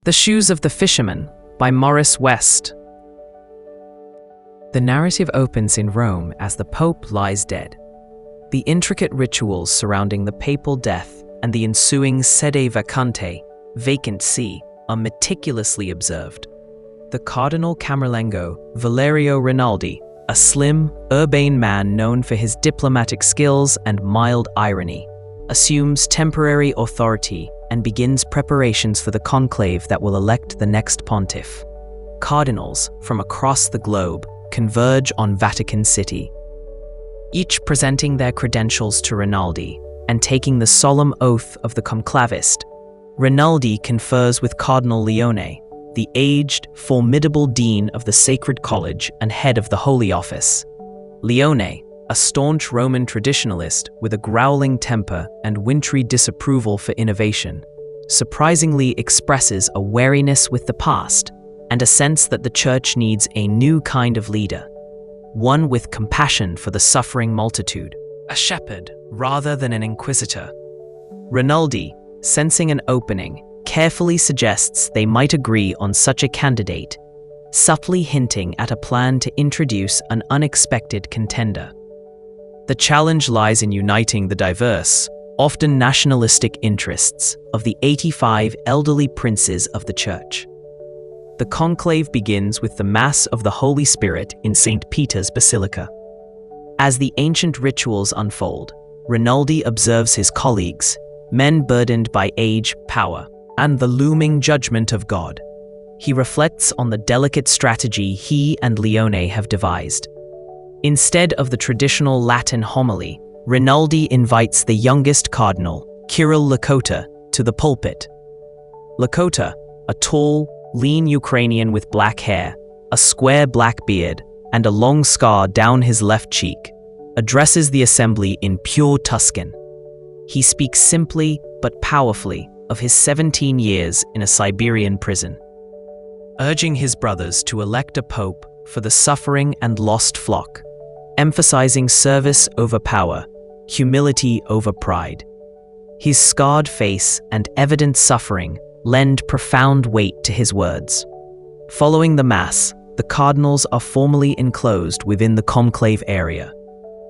The Shoes of the Fisherman by Morris West. The narrative opens in Rome as the Pope lies dead. The intricate rituals surrounding the papal death and the ensuing sede vacante, vacant see, are meticulously observed. The Cardinal Camerlengo, Valerio Rinaldi, a slim, urbane man known for his diplomatic skills and mild irony, assumes temporary authority and begins preparations for the conclave that will elect the next pontiff. Cardinals from across the globe converge on Vatican City, each presenting their credentials to Rinaldi and taking the solemn oath of the conclavist. Rinaldi confers with Cardinal Leone, the aged, formidable dean of the Sacred College and head of the Holy Office. Leone, a staunch Roman traditionalist with a growling temper and wintry disapproval for innovation, surprisingly expresses a wariness with the past and a sense that the Church needs a new kind of leader, one with compassion for the suffering multitude, a shepherd rather than an inquisitor. Rinaldi, sensing an opening, carefully suggests they might agree on such a candidate, subtly hinting at a plan to introduce an unexpected contender. The challenge lies in uniting the diverse, often nationalistic interests of the 85 elderly princes of the Church. The conclave begins with the Mass of the Holy Spirit in St. Peter's Basilica. As the ancient rituals unfold, Rinaldi observes his colleagues, men burdened by age, power, and the looming judgment of God. He reflects on the delicate strategy he and Leone have devised. Instead of the traditional Latin homily, Rinaldi invites the youngest cardinal, Kiril Lakota, to the pulpit. Lakota, a tall, lean Ukrainian with black hair, a square black beard, and a long scar down his left cheek, addresses the assembly in pure Tuscan. He speaks simply but powerfully of his 17 years in a Siberian prison, urging his brothers to elect a pope for the suffering and lost flock, emphasizing service over power, humility over pride. His scarred face and evident suffering lend profound weight to his words. Following the Mass, the cardinals are formally enclosed within the conclave area.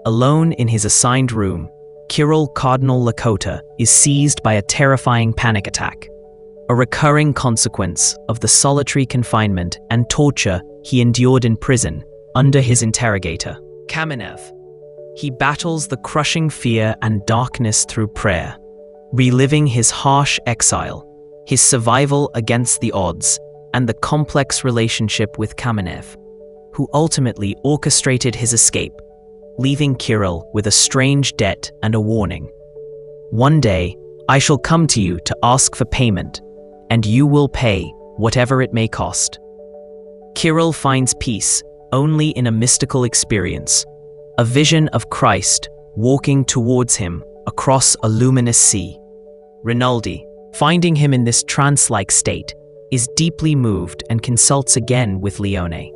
Alone in his assigned room, Kiril Cardinal Lakota is seized by a terrifying panic attack, a recurring consequence of the solitary confinement and torture he endured in prison under his interrogator, Kamenev. He battles the crushing fear and darkness through prayer, reliving his harsh exile, his survival against the odds, and the complex relationship with Kamenev, who ultimately orchestrated his escape, leaving Kiril with a strange debt and a warning. One day, I shall come to you to ask for payment, and you will pay whatever it may cost. Kiril finds peace only in a mystical experience, a vision of Christ walking towards him across a luminous sea. Rinaldi, finding him in this trance-like state, is deeply moved and consults again with Leone.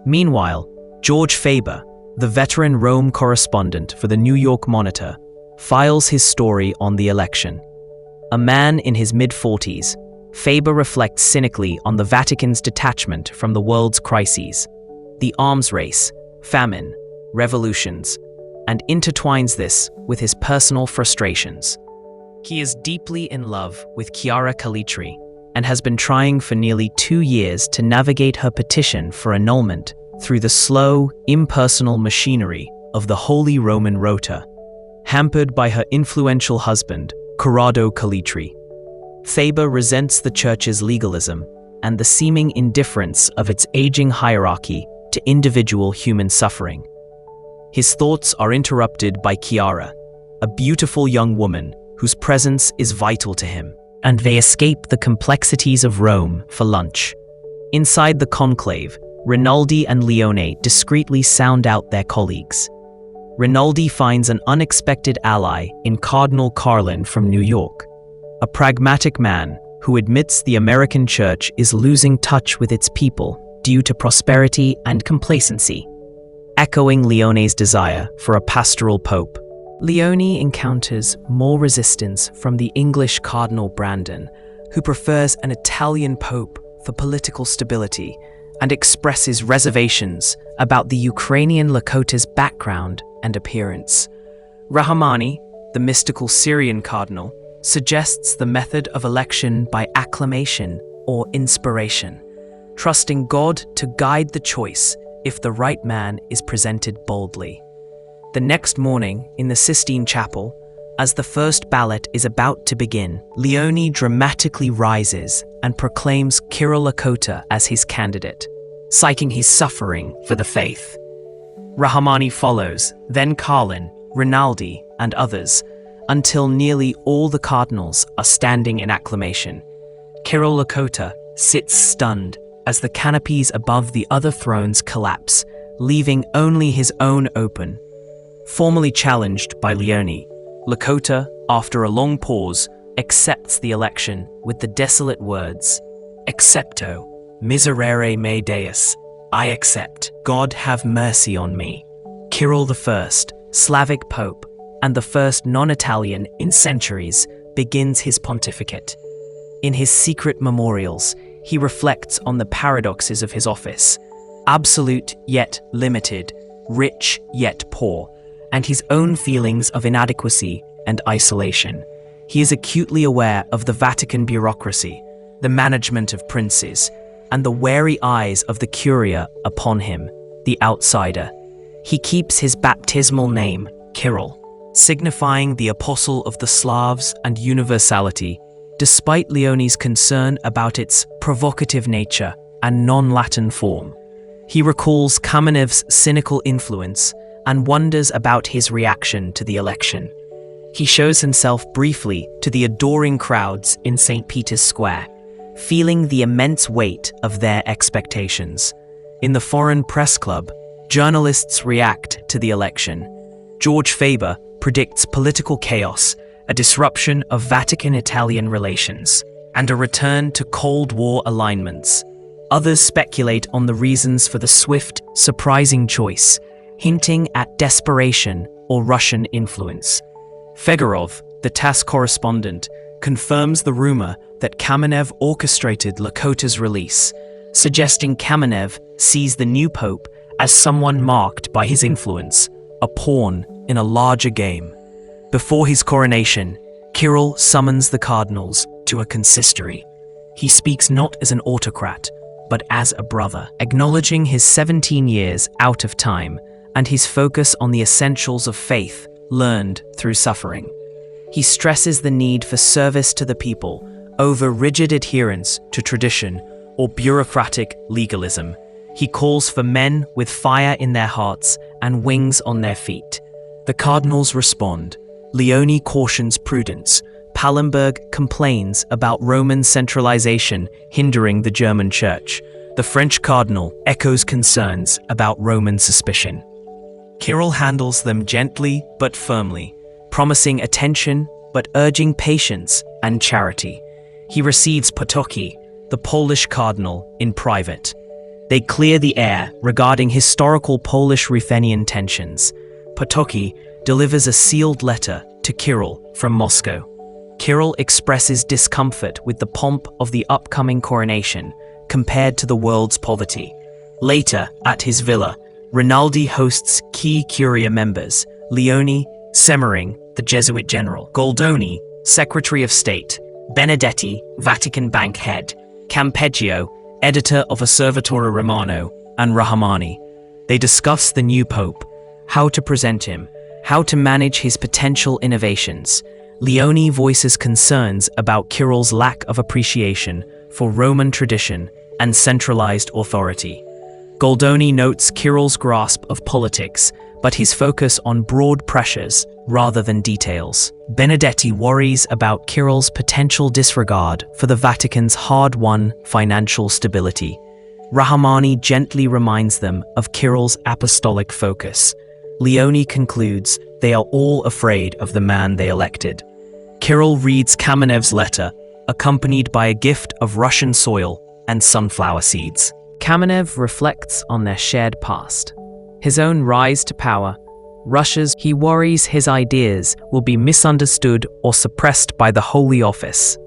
Meanwhile, George Faber, the veteran Rome correspondent for the New York Monitor, files his story on the election. A man in his mid-40s, Faber reflects cynically on the Vatican's detachment from the world's crises, the arms race, famine, revolutions, and intertwines this with his personal frustrations. He is deeply in love with Chiara Calitri and has been trying for nearly 2 years to navigate her petition for annulment through the slow, impersonal machinery of the Holy Roman Rota, hampered by her influential husband, Corrado Calitri. Faber resents the Church's legalism and the seeming indifference of its aging hierarchy to individual human suffering. His thoughts are interrupted by Chiara, a beautiful young woman whose presence is vital to him, and they escape the complexities of Rome for lunch. Inside the conclave, Rinaldi and Leone discreetly sound out their colleagues. Rinaldi finds an unexpected ally in Cardinal Carlin from New York, a pragmatic man who admits the American Church is losing touch with its people due to prosperity and complacency, echoing Leone's desire for a pastoral pope. Leone encounters more resistance from the English Cardinal Brandon, who prefers an Italian pope for political stability and expresses reservations about the Ukrainian Lakota's background and appearance. Rahmani, the mystical Syrian cardinal, suggests the method of election by acclamation or inspiration, trusting God to guide the choice if the right man is presented boldly. The next morning, in the Sistine Chapel, as the first ballot is about to begin, Leone dramatically rises and proclaims Kiril Lakota as his candidate, citing his suffering for the faith. Rahmani follows, then Carlin, Rinaldi, and others, until nearly all the cardinals are standing in acclamation. Kiril Lakota sits stunned as the canopies above the other thrones collapse, leaving only his own open. Formally challenged by Leone, Lakota, after a long pause, accepts the election with the desolate words, "Accepto, miserere me Deus, I accept, God have mercy on me." Kiril I, Slavic Pope, and the first non-Italian in centuries, begins his pontificate. In his secret memorials, he reflects on the paradoxes of his office, absolute yet limited, rich yet poor, and his own feelings of inadequacy and isolation. He is acutely aware of the Vatican bureaucracy, the management of princes, and the wary eyes of the Curia upon him, the outsider. He keeps his baptismal name, Kiril, signifying the apostle of the Slavs and universality, despite Leone's concern about its provocative nature and non-Latin form. He recalls Kamenev's cynical influence and wonders about his reaction to the election. He shows himself briefly to the adoring crowds in St. Peter's Square, feeling the immense weight of their expectations. In the Foreign Press Club, journalists react to the election. George Faber predicts political chaos, a disruption of Vatican-Italian relations, and a return to Cold War alignments. Others speculate on the reasons for the swift, surprising choice, hinting at desperation or Russian influence. Fegorov, the TASS correspondent, confirms the rumor that Kamenev orchestrated Lakota's release, suggesting Kamenev sees the new pope as someone marked by his influence, a pawn in a larger game. Before his coronation, Kiril summons the cardinals to a consistory. He speaks not as an autocrat, but as a brother, acknowledging his 17 years out of time and his focus on the essentials of faith learned through suffering. He stresses the need for service to the people over rigid adherence to tradition or bureaucratic legalism. He calls for men with fire in their hearts and wings on their feet. The cardinals respond. Leone cautions prudence. Pallenberg complains about Roman centralization hindering the German church. The French cardinal echoes concerns about Roman suspicion. Kiril handles them gently but firmly, promising attention but urging patience and charity. He receives Potocki, the Polish cardinal, in private. They clear the air regarding historical Polish-Ruthenian tensions. Potocki delivers a sealed letter to Kiril from Moscow. Kiril expresses discomfort with the pomp of the upcoming coronation compared to the world's poverty. Later, at his villa, Rinaldi hosts key Curia members, Leone, Semmering, the Jesuit general, Goldoni, Secretary of State, Benedetti, Vatican bank head, Campeggio, editor of Osservatore Romano, and Rahmani. They discuss the new pope, how to present him, how to manage his potential innovations. Leone voices concerns about Kiril's lack of appreciation for Roman tradition and centralized authority. Goldoni notes Kiril's grasp of politics, but his focus on broad pressures rather than details. Benedetti worries about Kiril's potential disregard for the Vatican's hard-won financial stability. Rahmani gently reminds them of Kiril's apostolic focus. Leone concludes they are all afraid of the man they elected. Kiril reads Kamenev's letter, accompanied by a gift of Russian soil and sunflower seeds. Kamenev reflects on their shared past. His own rise to power, Russia's, he worries his ideas will be misunderstood or suppressed by the Holy Office.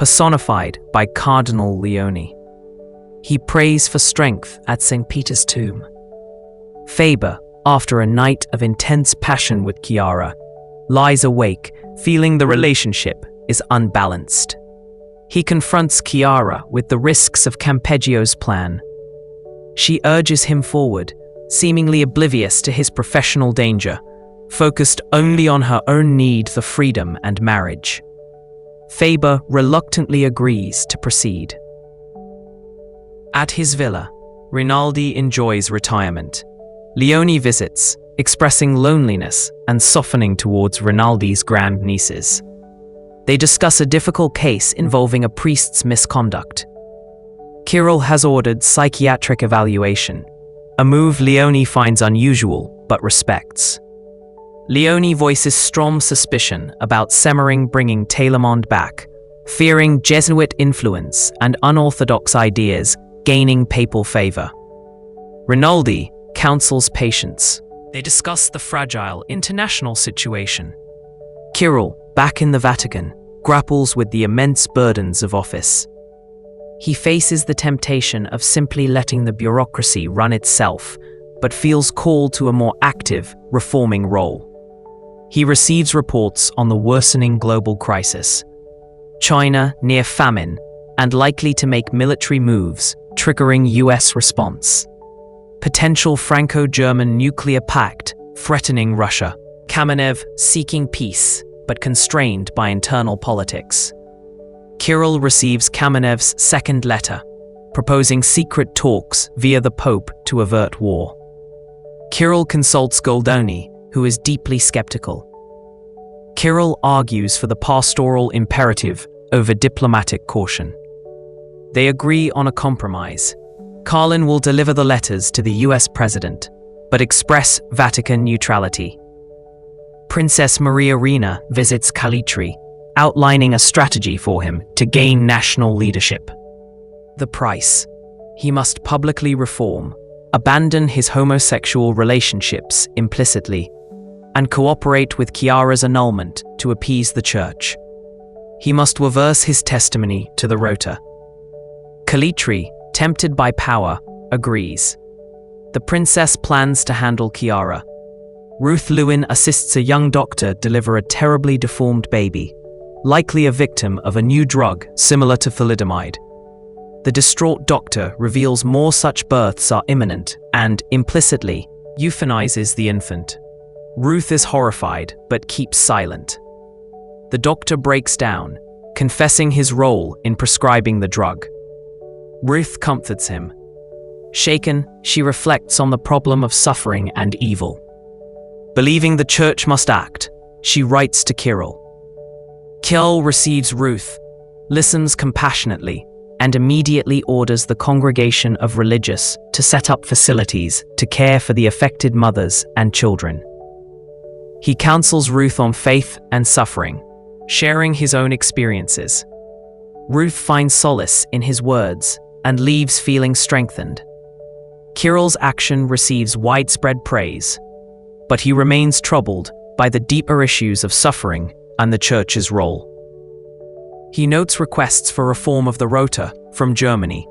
personified by Cardinal Leone. He prays for strength at St. Peter's tomb. Faber, after a night of intense passion with Chiara, lies awake, feeling the relationship is unbalanced. He confronts Chiara with the risks of Campeggio's plan. She urges him forward, seemingly oblivious to his professional danger, focused only on her own need for freedom and marriage. Faber reluctantly agrees to proceed. At his villa, Rinaldi enjoys retirement. Leone visits, expressing loneliness and softening towards Rinaldi's grandnieces. They discuss a difficult case involving a priest's misconduct. Kiril has ordered psychiatric evaluation, a move Leone finds unusual but respects. Leone voices strong suspicion about Semmering bringing Telamon back, fearing Jesuit influence and unorthodox ideas gaining papal favor. Rinaldi counsels patience. They discuss the fragile international situation. Kiril, back in the Vatican, grapples with the immense burdens of office. He faces the temptation of simply letting the bureaucracy run itself, but feels called to a more active, reforming role. He receives reports on the worsening global crisis. China near famine and likely to make military moves, triggering US response. Potential Franco-German nuclear pact threatening Russia. Kamenev seeking peace, but constrained by internal politics. Kiril receives Kamenev's second letter, proposing secret talks via the Pope to avert war. Kiril consults Goldoni, who is deeply skeptical. Kiril argues for the pastoral imperative over diplomatic caution. They agree on a compromise. Carlin will deliver the letters to the US president, but express Vatican neutrality. Princess Maria Rina visits Calitri, outlining a strategy for him to gain national leadership. The price: he must publicly reform, abandon his homosexual relationships implicitly, and cooperate with Chiara's annulment to appease the church. He must reverse his testimony to the Rota. Calitri, tempted by power, agrees. The princess plans to handle Chiara. Ruth Lewin assists a young doctor deliver a terribly deformed baby, likely a victim of a new drug similar to thalidomide. The distraught doctor reveals more such births are imminent and, implicitly, euthanizes the infant. Ruth is horrified but keeps silent. The doctor breaks down, confessing his role in prescribing the drug. Ruth comforts him. Shaken, she reflects on the problem of suffering and evil. Believing the church must act, she writes to Kiril. Kiril receives Ruth, listens compassionately, and immediately orders the congregation of religious to set up facilities to care for the affected mothers and children. He counsels Ruth on faith and suffering, sharing his own experiences. Ruth finds solace in his words and leaves feeling strengthened. Kiril's action receives widespread praise, but he remains troubled by the deeper issues of suffering and the church's role. He notes requests for reform of the Rota from Germany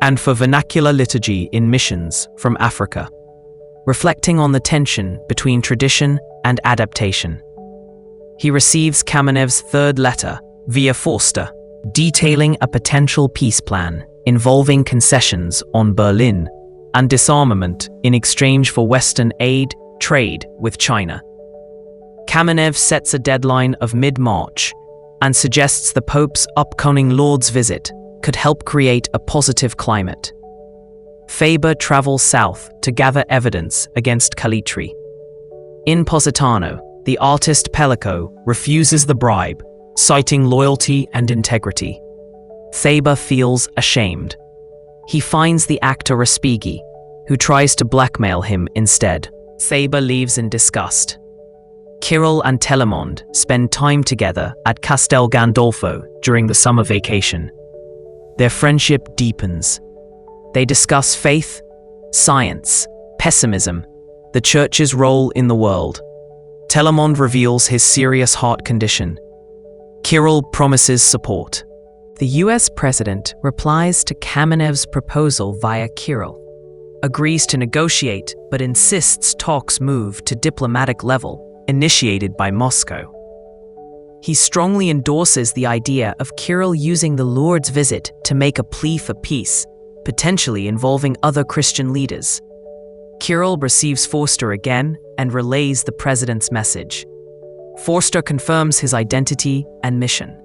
and for vernacular liturgy in missions from Africa, reflecting on the tension between tradition and adaptation. He receives Kamenev's third letter via Forster, detailing a potential peace plan involving concessions on Berlin and disarmament in exchange for Western aid trade with China. Kamenev sets a deadline of mid-March and suggests the Pope's upcoming Lourdes visit could help create a positive climate. Faber travels south to gather evidence against Calitri. In Positano, the artist Pellico refuses the bribe, citing loyalty and integrity. Faber feels ashamed. He finds the actor Respighi, who tries to blackmail him instead. Faber leaves in disgust. Kiril and Telamon spend time together at Castel Gandolfo during the summer vacation. Their friendship deepens. They discuss faith, science, pessimism, the church's role in the world. Telamon reveals his serious heart condition. Kiril promises support. The US president replies to Kamenev's proposal via Kiril, agrees to negotiate but insists talks move to diplomatic level, initiated by Moscow. He strongly endorses the idea of Kiril using the Lord's visit to make a plea for peace, potentially involving other Christian leaders. Kiril receives Forster again and relays the president's message. Forster confirms his identity and mission.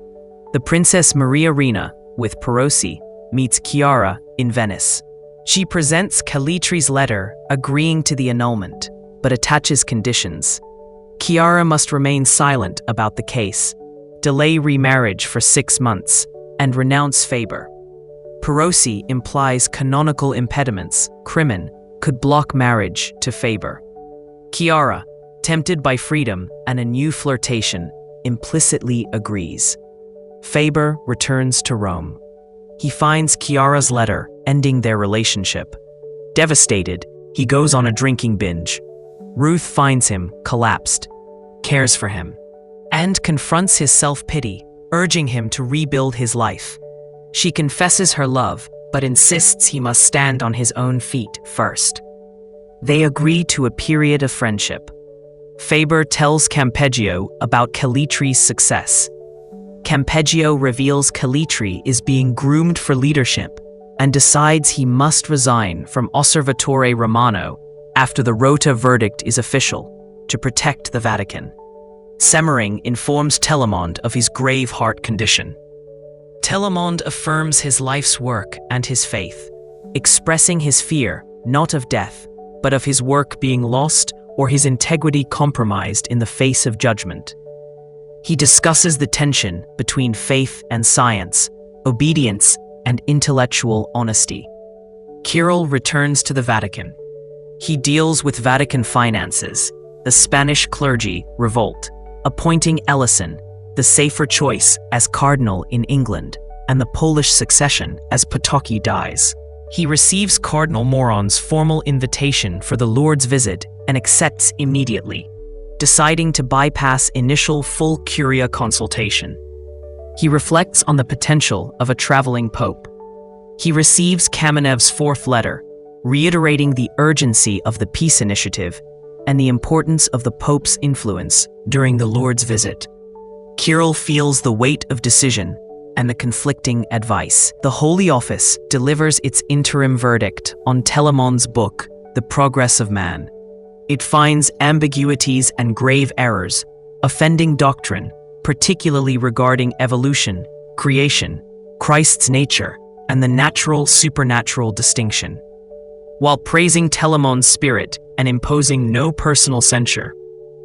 The Princess Maria Rina, with Perosi, meets Chiara in Venice. She presents Calitri's letter agreeing to the annulment, but attaches conditions. Chiara must remain silent about the case, delay remarriage for 6 months, and renounce Faber. Perosi implies canonical impediments, crimen, could block marriage to Faber. Chiara, tempted by freedom and a new flirtation, implicitly agrees. Faber returns to Rome. He finds Chiara's letter ending their relationship. Devastated, he goes on a drinking binge. Ruth finds him, collapsed, cares for him, and confronts his self-pity, urging him to rebuild his life. She confesses her love, but insists he must stand on his own feet first. They agree to a period of friendship. Faber tells Campeggio about Calitri's success. Campeggio reveals Calitri is being groomed for leadership and decides he must resign from Osservatore Romano after the Rota verdict is official, to protect the Vatican. Semmering informs Telamon of his grave heart condition. Telamon affirms his life's work and his faith, expressing his fear not of death, but of his work being lost or his integrity compromised in the face of judgment. He discusses the tension between faith and science, obedience and intellectual honesty. Kiril returns to the Vatican. He deals with Vatican finances, the Spanish clergy revolt, appointing Ellison, the safer choice, as cardinal in England, and the Polish succession as Potocki dies. He receives Cardinal Moron's formal invitation for the Lord's visit and accepts immediately, deciding to bypass initial full curia consultation. He reflects on the potential of a traveling pope. He receives Kamenev's 4th letter, reiterating the urgency of the peace initiative and the importance of the Pope's influence during the Lord's visit. Kiril feels the weight of decision and the conflicting advice. The Holy Office delivers its interim verdict on Telamon's book, The Progress of Man. It finds ambiguities and grave errors, offending doctrine, particularly regarding evolution, creation, Christ's nature, and the natural-supernatural distinction. While praising Telamon's spirit and imposing no personal censure,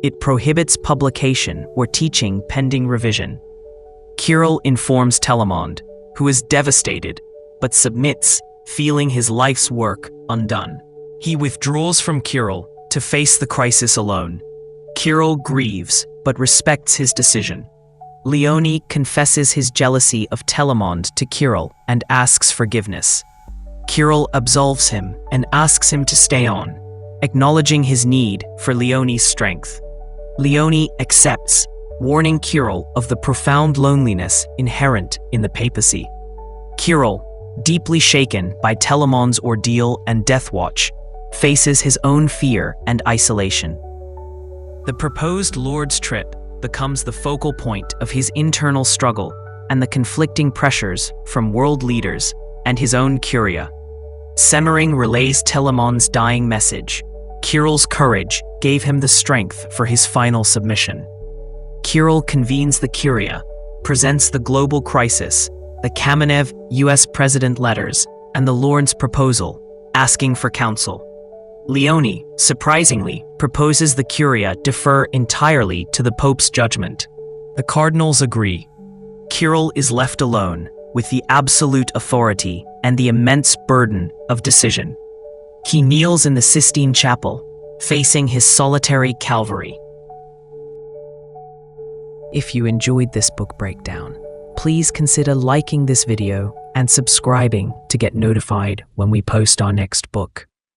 it prohibits publication or teaching pending revision. Kiril informs Telamon, who is devastated, but submits, feeling his life's work undone. He withdraws from Kiril to face the crisis alone. Kiril grieves, but respects his decision. Leone confesses his jealousy of Telamon to Kiril and asks forgiveness. Kiril absolves him and asks him to stay on, acknowledging his need for Leone's strength. Leone accepts, warning Kiril of the profound loneliness inherent in the papacy. Kiril, deeply shaken by Telamon's ordeal and death watch, faces his own fear and isolation. The proposed Lord's trip becomes the focal point of his internal struggle and the conflicting pressures from world leaders and his own curia. Semmering relays Telamon's dying message. Kiril's courage gave him the strength for his final submission. Kiril convenes the curia, presents the global crisis, the Kamenev US President letters, and the Lord's proposal, asking for counsel. Leone, surprisingly, proposes the curia defer entirely to the Pope's judgment. The Cardinals agree. Kiril is left alone with the absolute authority and the immense burden of decision. He kneels in the Sistine Chapel, facing his solitary Calvary. If you enjoyed this book breakdown, please consider liking this video and subscribing to get notified when we post our next book.